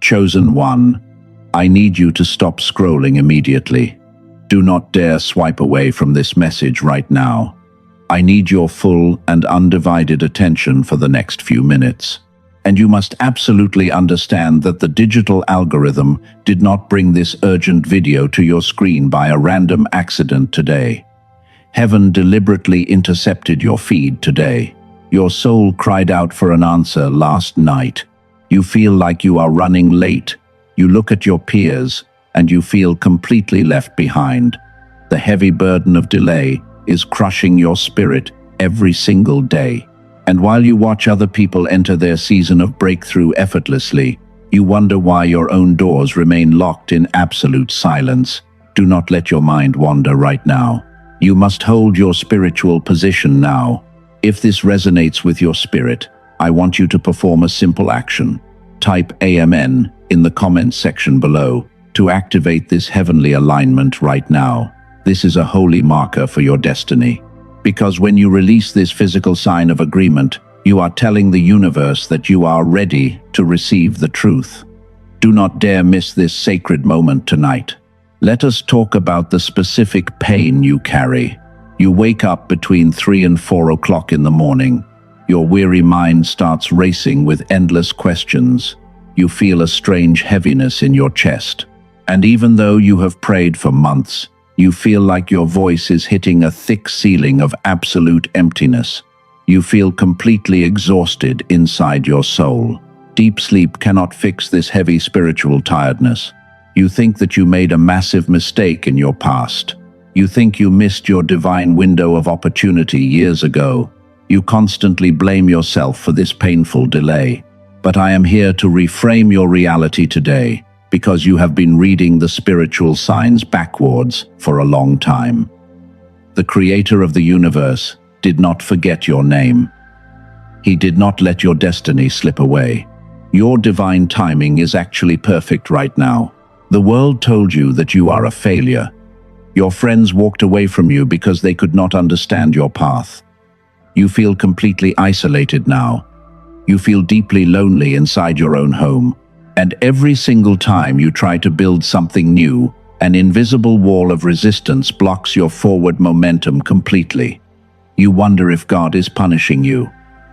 Chosen one, I need you to stop scrolling immediately. Do not dare swipe away from this message right now. I need your full and undivided attention for the next few minutes. And you must absolutely understand that the digital algorithm did not bring this urgent video to your screen by a random accident today. Heaven deliberately intercepted your feed today. Your soul cried out for an answer last night. You feel like you are running late. You look at your peers, and you feel completely left behind. The heavy burden of delay is crushing your spirit every single day. And while you watch other people enter their season of breakthrough effortlessly, you wonder why your own doors remain locked in absolute silence. Do not let your mind wander right now. You must hold your spiritual position now. If this resonates with your spirit, I want you to perform a simple action. Type Amen in the comments section below to activate this heavenly alignment right now. This is a holy marker for your destiny. Because when you release this physical sign of agreement, you are telling the universe that you are ready to receive the truth. Do not dare miss this sacred moment tonight. Let us talk about the specific pain you carry. You wake up between 3 and 4 o'clock in the morning. Your weary mind starts racing with endless questions. You feel a strange heaviness in your chest. And even though you have prayed for months, you feel like your voice is hitting a thick ceiling of absolute emptiness. You feel completely exhausted inside your soul. Deep sleep cannot fix this heavy spiritual tiredness. You think that you made a massive mistake in your past. You think you missed your divine window of opportunity years ago. You constantly blame yourself for this painful delay. But I am here to reframe your reality today, because you have been reading the spiritual signs backwards for a long time. The Creator of the universe did not forget your name. He did not let your destiny slip away. Your divine timing is actually perfect right now. The world told you that you are a failure. Your friends walked away from you because they could not understand your path. You feel completely isolated now. You feel deeply lonely inside your own home. And every single time you try to build something new, an invisible wall of resistance blocks your forward momentum completely. You wonder if God is punishing you.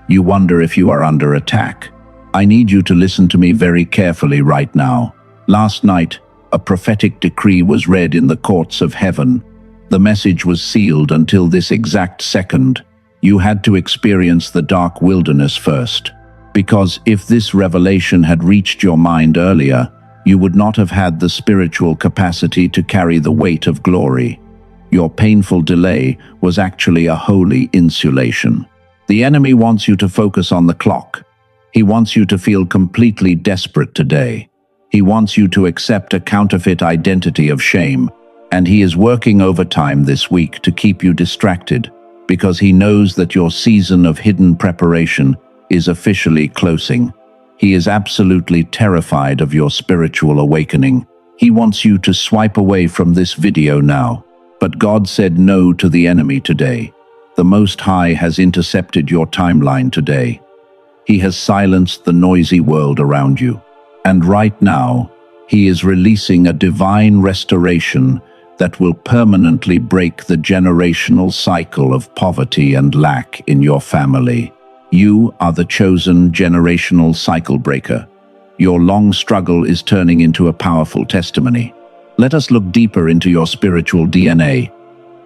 You wonder if you are under attack. I need you to listen to me very carefully right now. Last night, a prophetic decree was read in the courts of heaven. The message was sealed until this exact second. You had to experience the dark wilderness first. Because if this revelation had reached your mind earlier, you would not have had the spiritual capacity to carry the weight of glory. Your painful delay was actually a holy insulation. The enemy wants you to focus on the clock. He wants you to feel completely desperate today. He wants you to accept a counterfeit identity of shame, and he is working overtime this week to keep you distracted, because he knows that your season of hidden preparation is officially closing. He is absolutely terrified of your spiritual awakening. He wants you to swipe away from this video now. But God said no to the enemy today. The Most High has intercepted your timeline today. He has silenced the noisy world around you. And right now, he is releasing a divine restoration that will permanently break the generational cycle of poverty and lack in your family. You are the chosen generational cycle breaker. Your long struggle is turning into a powerful testimony. Let us look deeper into your spiritual DNA.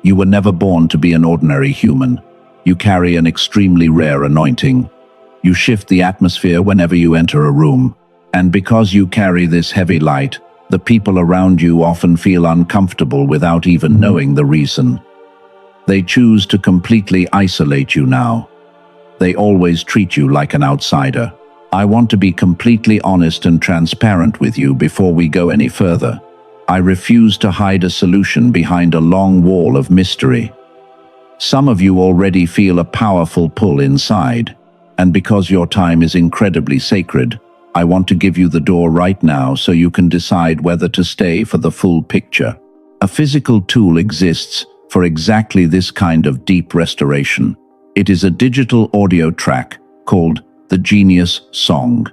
You were never born to be an ordinary human. You carry an extremely rare anointing. You shift the atmosphere whenever you enter a room. And because you carry this heavy light, the people around you often feel uncomfortable without even knowing the reason. They choose to completely isolate you now. They always treat you like an outsider. I want to be completely honest and transparent with you before we go any further. I refuse to hide a solution behind a long wall of mystery. Some of you already feel a powerful pull inside, and because your time is incredibly sacred, I want to give you the door right now so you can decide whether to stay for the full picture. A physical tool exists for exactly this kind of deep restoration. It is a digital audio track called The Genius Song.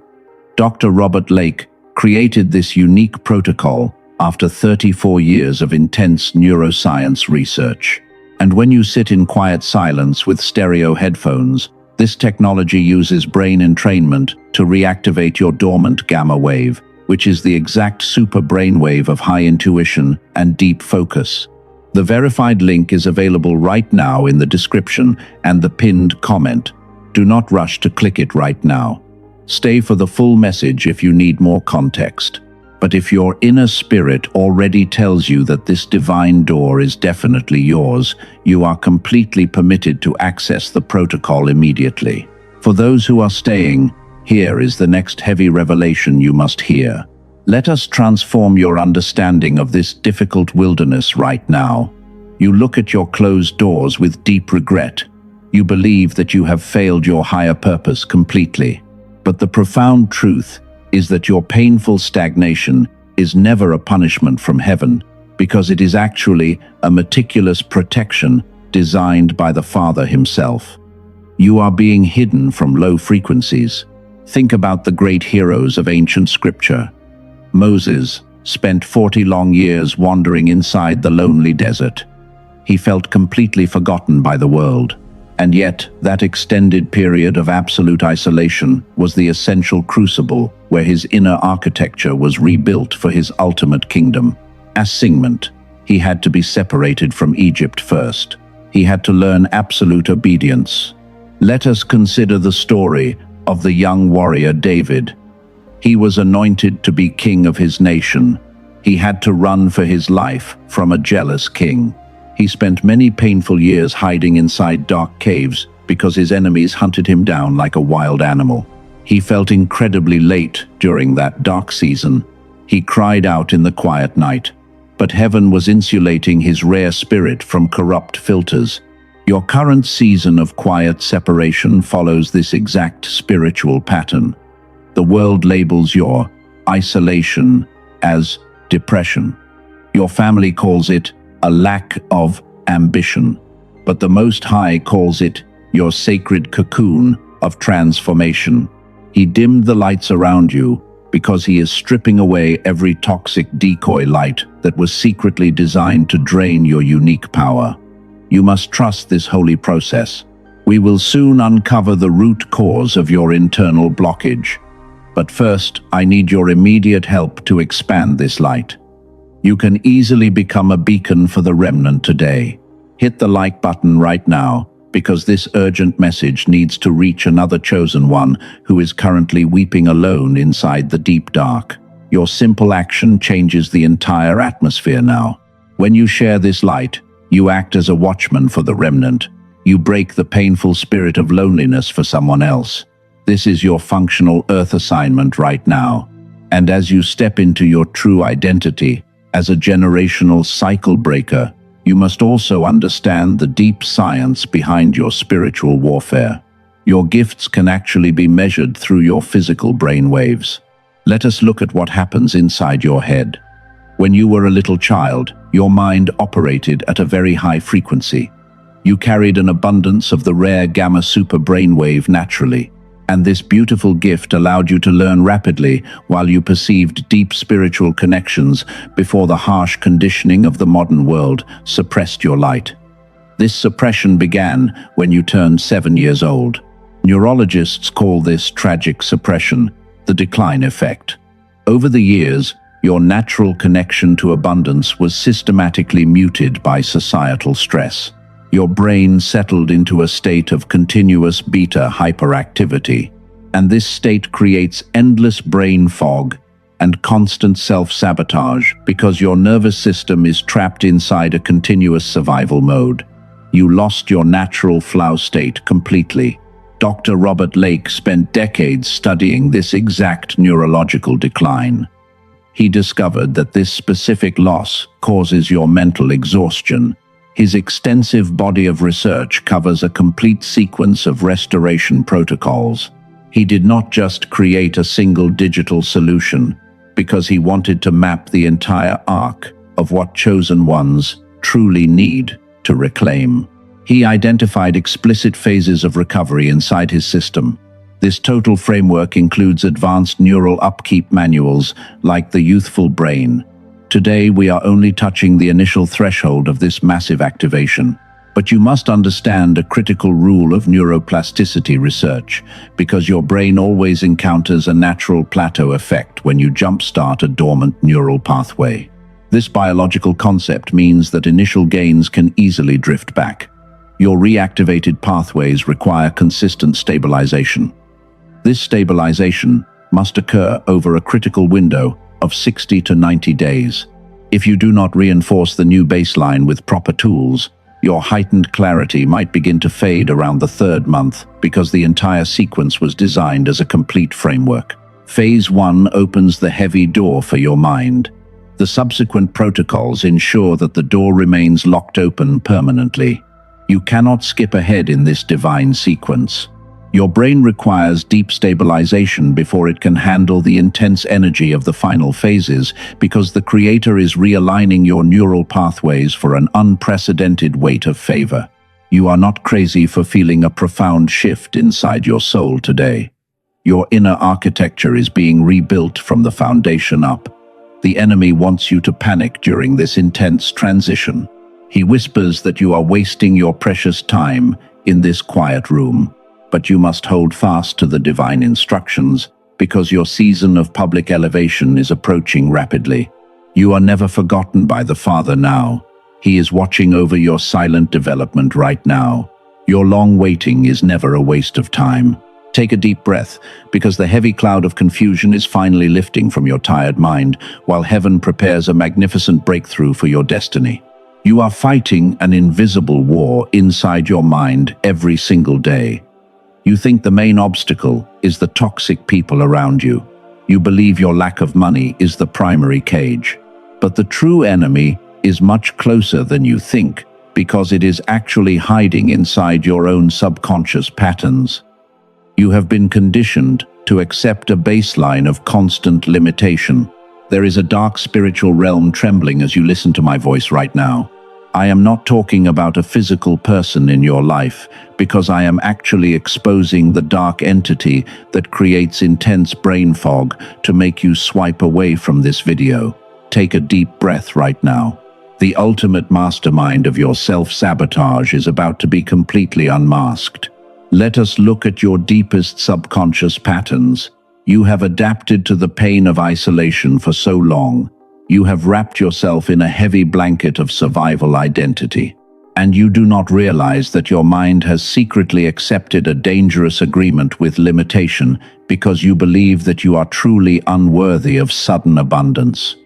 Dr. Robert Lake created this unique protocol after 34 years of intense neuroscience research. And when you sit in quiet silence with stereo headphones, this technology uses brain entrainment to reactivate your dormant gamma wave, which is the exact super brainwave of high intuition and deep focus. The verified link is available right now in the description and the pinned comment. Do not rush to click it right now. Stay for the full message if you need more context. But if your inner spirit already tells you that this divine door is definitely yours, you are completely permitted to access the protocol immediately. For those who are staying, here is the next heavy revelation you must hear. Let us transform your understanding of this difficult wilderness right now. You look at your closed doors with deep regret. You believe that you have failed your higher purpose completely. But the profound truth is that your painful stagnation is never a punishment from heaven, because it is actually a meticulous protection designed by the Father himself. You are being hidden from low frequencies. Think about the great heroes of ancient scripture. Moses spent 40 long years wandering inside the lonely desert. He felt completely forgotten by the world. And yet, that extended period of absolute isolation was the essential crucible where his inner architecture was rebuilt for his ultimate kingdom. Assignment. He had to be separated from Egypt first. He had to learn absolute obedience. Let us consider the story of the young warrior David. He was anointed to be king of his nation. He had to run for his life from a jealous king. He spent many painful years hiding inside dark caves because his enemies hunted him down like a wild animal. He felt incredibly late during that dark season. He cried out in the quiet night, but heaven was insulating his rare spirit from corrupt filters. Your current season of quiet separation follows this exact spiritual pattern. The world labels your isolation as depression. Your family calls it a lack of ambition, but the Most High calls it your sacred cocoon of transformation. He dimmed the lights around you because he is stripping away every toxic decoy light that was secretly designed to drain your unique power. You must trust this holy process. We will soon uncover the root cause of your internal blockage. But first, I need your immediate help to expand this light. You can easily become a beacon for the remnant today. Hit the like button right now, because this urgent message needs to reach another chosen one who is currently weeping alone inside the deep dark. Your simple action changes the entire atmosphere now. When you share this light, you act as a watchman for the remnant. You break the painful spirit of loneliness for someone else. This is your functional earth assignment right now. And as you step into your true identity, as a generational cycle breaker, you must also understand the deep science behind your spiritual warfare. Your gifts can actually be measured through your physical brain waves. Let us look at what happens inside your head. When you were a little child, your mind operated at a very high frequency. You carried an abundance of the rare gamma super brainwave naturally, and this beautiful gift allowed you to learn rapidly while you perceived deep spiritual connections before the harsh conditioning of the modern world suppressed your light. This suppression began when you turned 7 years old. Neurologists call this tragic suppression, the decline effect. Over the years, your natural connection to abundance was systematically muted by societal stress. Your brain settled into a state of continuous beta hyperactivity, and this state creates endless brain fog and constant self-sabotage because your nervous system is trapped inside a continuous survival mode. You lost your natural flow state completely. Dr. Robert Lake spent decades studying this exact neurological decline. He discovered that this specific loss causes your mental exhaustion. His extensive body of research covers a complete sequence of restoration protocols. He did not just create a single digital solution, because he wanted to map the entire arc of what chosen ones truly need to reclaim. He identified explicit phases of recovery inside his system. This total framework includes advanced neural upkeep manuals like the youthful brain. Today, we are only touching the initial threshold of this massive activation. But you must understand a critical rule of neuroplasticity research, because your brain always encounters a natural plateau effect when you jumpstart a dormant neural pathway. This biological concept means that initial gains can easily drift back. Your reactivated pathways require consistent stabilization. This stabilization must occur over a critical window of 60 to 90 days. If you do not reinforce the new baseline with proper tools, your heightened clarity might begin to fade around the third month because the entire sequence was designed as a complete framework. Phase 1 opens the heavy door for your mind. The subsequent protocols ensure that the door remains locked open permanently. You cannot skip ahead in this divine sequence. Your brain requires deep stabilization before it can handle the intense energy of the final phases, because the Creator is realigning your neural pathways for an unprecedented weight of favor. You are not crazy for feeling a profound shift inside your soul today. Your inner architecture is being rebuilt from the foundation up. The enemy wants you to panic during this intense transition. He whispers that you are wasting your precious time in this quiet room. But you must hold fast to the divine instructions, because your season of public elevation is approaching rapidly. You are never forgotten by the Father now. He is watching over your silent development right now. Your long waiting is never a waste of time. Take a deep breath, because the heavy cloud of confusion is finally lifting from your tired mind, while heaven prepares a magnificent breakthrough for your destiny. You are fighting an invisible war inside your mind every single day. You think the main obstacle is the toxic people around you. You believe your lack of money is the primary cage. But the true enemy is much closer than you think, because it is actually hiding inside your own subconscious patterns. You have been conditioned to accept a baseline of constant limitation. There is a dark spiritual realm trembling as you listen to my voice right now. I am not talking about a physical person in your life, because I am actually exposing the dark entity that creates intense brain fog to make you swipe away from this video. Take a deep breath right now. The ultimate mastermind of your self-sabotage is about to be completely unmasked. Let us look at your deepest subconscious patterns. You have adapted to the pain of isolation for so long. You have wrapped yourself in a heavy blanket of survival identity. And you do not realize that your mind has secretly accepted a dangerous agreement with limitation, because you believe that you are truly unworthy of sudden abundance.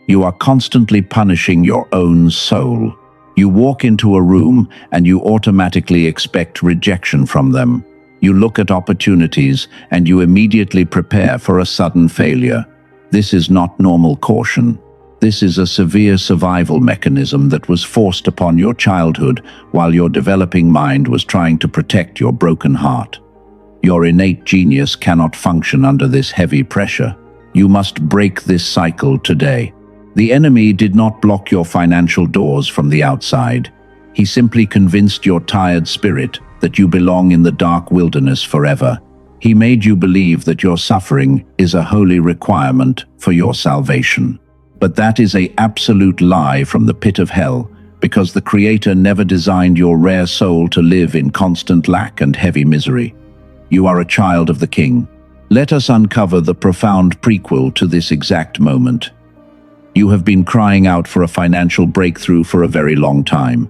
You are constantly punishing your own soul. You walk into a room and you automatically expect rejection from them. You look at opportunities and you immediately prepare for a sudden failure. This is not normal caution. This is a severe survival mechanism that was forced upon your childhood while your developing mind was trying to protect your broken heart. Your innate genius cannot function under this heavy pressure. You must break this cycle today. The enemy did not block your financial doors from the outside. He simply convinced your tired spirit that you belong in the dark wilderness forever. He made you believe that your suffering is a holy requirement for your salvation. But that is an absolute lie from the pit of hell, because the Creator never designed your rare soul to live in constant lack and heavy misery. You are a child of the King. Let us uncover the profound prequel to this exact moment. You have been crying out for a financial breakthrough for a very long time.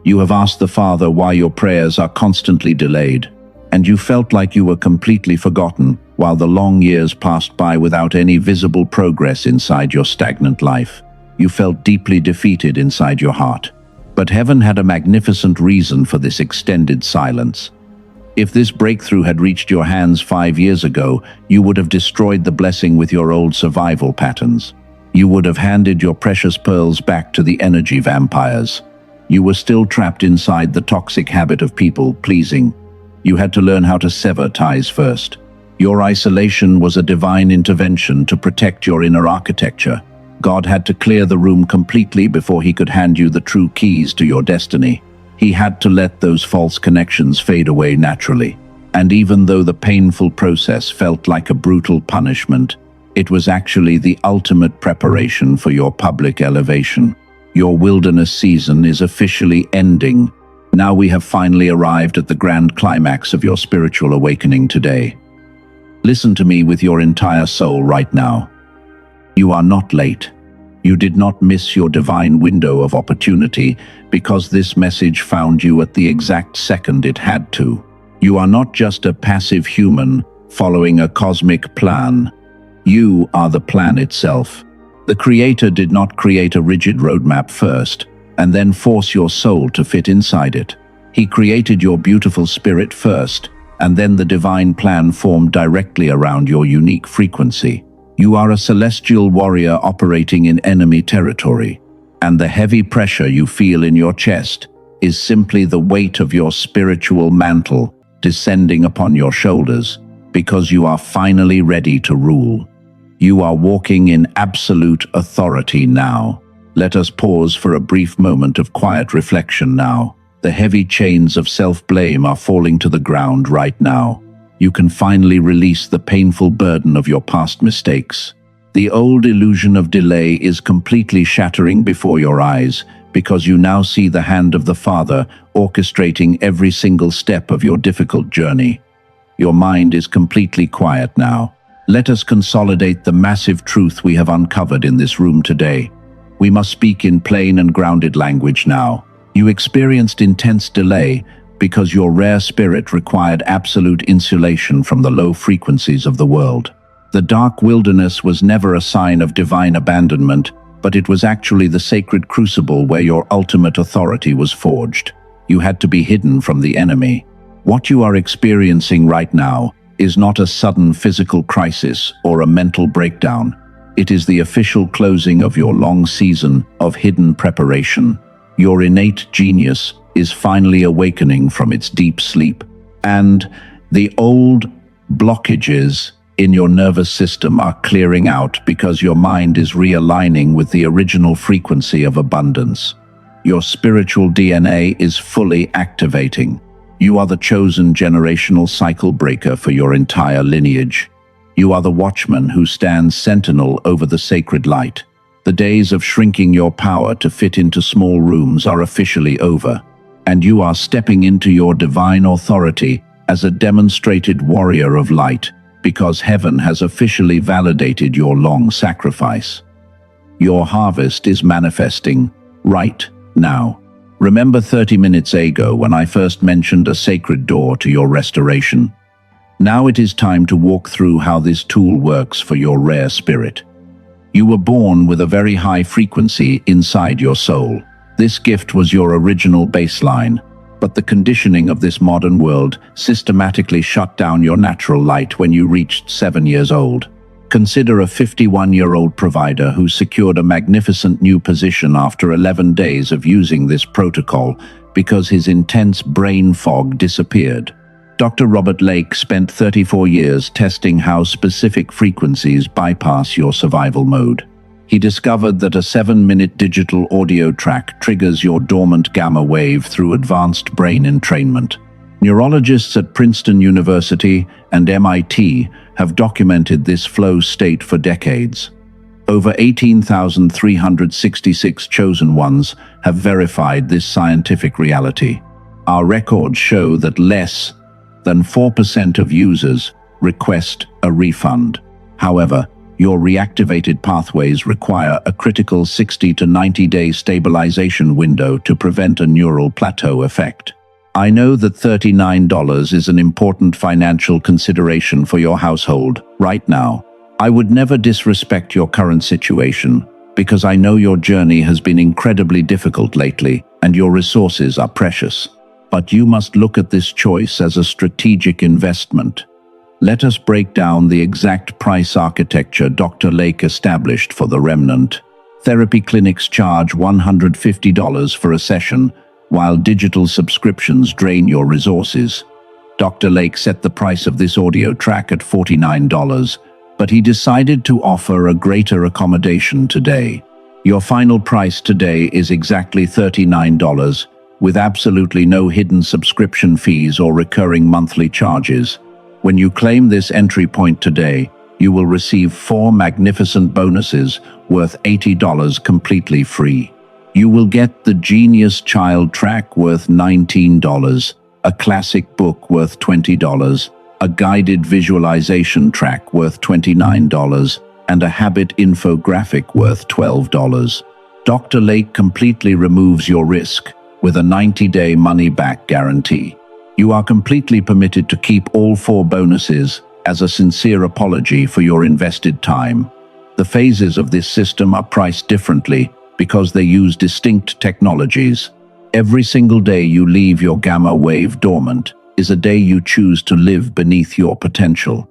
You have asked the Father why your prayers are constantly delayed, and you felt like you were completely forgotten while the long years passed by without any visible progress inside your stagnant life. You felt deeply defeated inside your heart. But heaven had a magnificent reason for this extended silence. If this breakthrough had reached your hands 5 years ago, you would have destroyed the blessing with your old survival patterns. You would have handed your precious pearls back to the energy vampires. You were still trapped inside the toxic habit of people pleasing. You had to learn how to sever ties first. Your isolation was a divine intervention to protect your inner architecture. God had to clear the room completely before he could hand you the true keys to your destiny. He had to let those false connections fade away naturally. And even though the painful process felt like a brutal punishment, it was actually the ultimate preparation for your public elevation. Your wilderness season is officially ending. Now we have finally arrived at the grand climax of your spiritual awakening today. Listen to me with your entire soul right now. You are not late. You did not miss your divine window of opportunity because this message found you at the exact second it had to. You are not just a passive human following a cosmic plan. You are the plan itself. The Creator did not create a rigid roadmap first and then force your soul to fit inside it. He created your beautiful spirit first, and then the divine plan formed directly around your unique frequency. You are a celestial warrior operating in enemy territory, and the heavy pressure you feel in your chest is simply the weight of your spiritual mantle descending upon your shoulders, because you are finally ready to rule. You are walking in absolute authority now. Let us pause for a brief moment of quiet reflection now. The heavy chains of self-blame are falling to the ground right now. You can finally release the painful burden of your past mistakes. The old illusion of delay is completely shattering before your eyes, because you now see the hand of the Father orchestrating every single step of your difficult journey. Your mind is completely quiet now. Let us consolidate the massive truth we have uncovered in this room today. We must speak in plain and grounded language now. You experienced intense delay because your rare spirit required absolute insulation from the low frequencies of the world. The dark wilderness was never a sign of divine abandonment, but it was actually the sacred crucible where your ultimate authority was forged. You had to be hidden from the enemy. What you are experiencing right now is not a sudden physical crisis or a mental breakdown. It is the official closing of your long season of hidden preparation. Your innate genius is finally awakening from its deep sleep, and the old blockages in your nervous system are clearing out because your mind is realigning with the original frequency of abundance. Your spiritual DNA is fully activating. You are the chosen generational cycle breaker for your entire lineage. You are the watchman who stands sentinel over the sacred light. The days of shrinking your power to fit into small rooms are officially over, and you are stepping into your divine authority as a demonstrated warrior of light, because heaven has officially validated your long sacrifice. Your harvest is manifesting right now. Remember 30 minutes ago when I first mentioned a sacred door to your restoration? Now it is time to walk through how this tool works for your rare spirit. You were born with a very high frequency inside your soul. This gift was your original baseline, but the conditioning of this modern world systematically shut down your natural light when you reached 7 years old. Consider a 51-year-old provider who secured a magnificent new position after 11 days of using this protocol because his intense brain fog disappeared. Dr. Robert Lake spent 34 years testing how specific frequencies bypass your survival mode. He discovered that a 7-minute digital audio track triggers your dormant gamma wave through advanced brain entrainment. Neurologists at Princeton University and MIT have documented this flow state for decades. Over 18,366 chosen ones have verified this scientific reality. Our records show that less than 4% of users request a refund. However, your reactivated pathways require a critical 60 to 90-day stabilization window to prevent a neural plateau effect. I know that $39 is an important financial consideration for your household right now. I would never disrespect your current situation because I know your journey has been incredibly difficult lately and your resources are precious. But you must look at this choice as a strategic investment. Let us break down the exact price architecture Dr. Lake established for the remnant. Therapy clinics charge $150 for a session, while digital subscriptions drain your resources. Dr. Lake set the price of this audio track at $49, but he decided to offer a greater accommodation today. Your final price today is exactly $39, with absolutely no hidden subscription fees or recurring monthly charges. When you claim this entry point today, you will receive 4 magnificent bonuses worth $80 completely free. You will get the Genius Child track worth $19, a classic book worth $20, a guided visualization track worth $29, and a habit infographic worth $12. Dr. Lake completely removes your risk with a 90-day money-back guarantee. You are completely permitted to keep all 4 bonuses as a sincere apology for your invested time. The phases of this system are priced differently because they use distinct technologies. Every single day you leave your gamma wave dormant is a day you choose to live beneath your potential.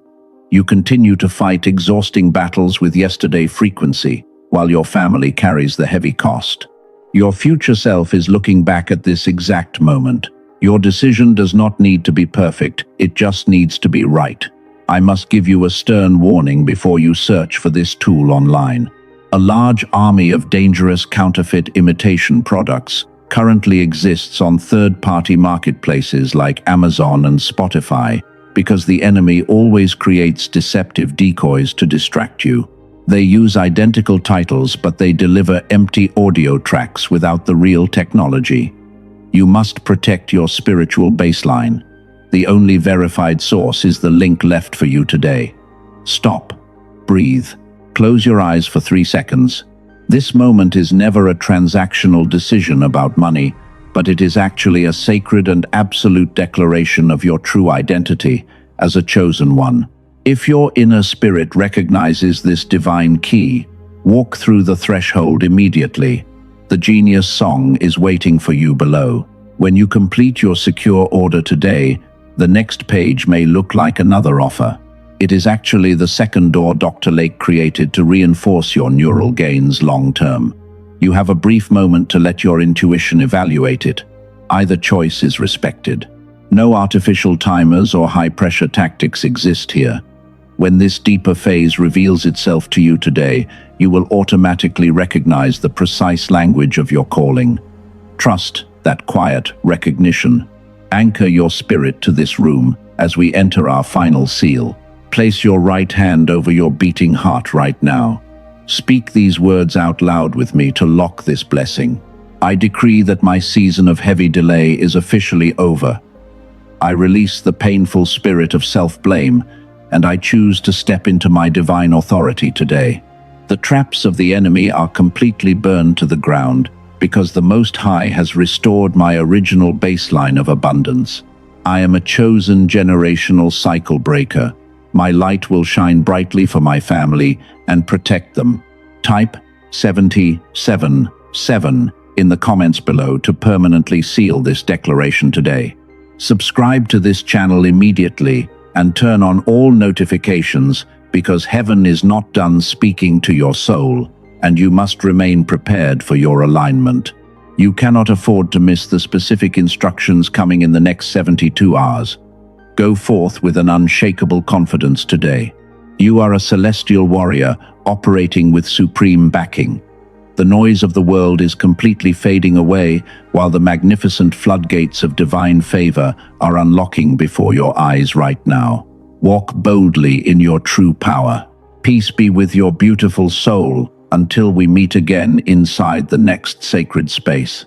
You continue to fight exhausting battles with yesterday frequency, while your family carries the heavy cost. Your future self is looking back at this exact moment. Your decision does not need to be perfect, it just needs to be right. I must give you a stern warning before you search for this tool online. A large army of dangerous counterfeit imitation products currently exists on third-party marketplaces like Amazon and Spotify because the enemy always creates deceptive decoys to distract you. They use identical titles, but they deliver empty audio tracks without the real technology. You must protect your spiritual baseline. The only verified source is the link left for you today. Stop. Breathe. Close your eyes for 3 seconds. This moment is never a transactional decision about money, but it is actually a sacred and absolute declaration of your true identity as a chosen one. If your inner spirit recognizes this divine key, walk through the threshold immediately. The genius song is waiting for you below. When you complete your secure order today, the next page may look like another offer. It is actually the second door Dr. Lake created to reinforce your neural gains long-term. You have a brief moment to let your intuition evaluate it. Either choice is respected. No artificial timers or high-pressure tactics exist here. When this deeper phase reveals itself to you today, you will automatically recognize the precise language of your calling. Trust that quiet recognition. Anchor your spirit to this room as we enter our final seal. Place your right hand over your beating heart right now. Speak these words out loud with me to lock this blessing. I decree that my season of heavy delay is officially over. I release the painful spirit of self-blame, and I choose to step into my divine authority today. The traps of the enemy are completely burned to the ground because the Most High has restored my original baseline of abundance. I am a chosen generational cycle breaker. My light will shine brightly for my family and protect them. Type 777 in the comments below to permanently seal this declaration today. Subscribe to this channel immediately and turn on all notifications because heaven is not done speaking to your soul, and you must remain prepared for your alignment. You cannot afford to miss the specific instructions coming in the next 72 hours. Go forth with an unshakable confidence today. You are a celestial warrior operating with supreme backing. The noise of the world is completely fading away while the magnificent floodgates of divine favor are unlocking before your eyes right now. Walk boldly in your true power. Peace be with your beautiful soul until we meet again inside the next sacred space.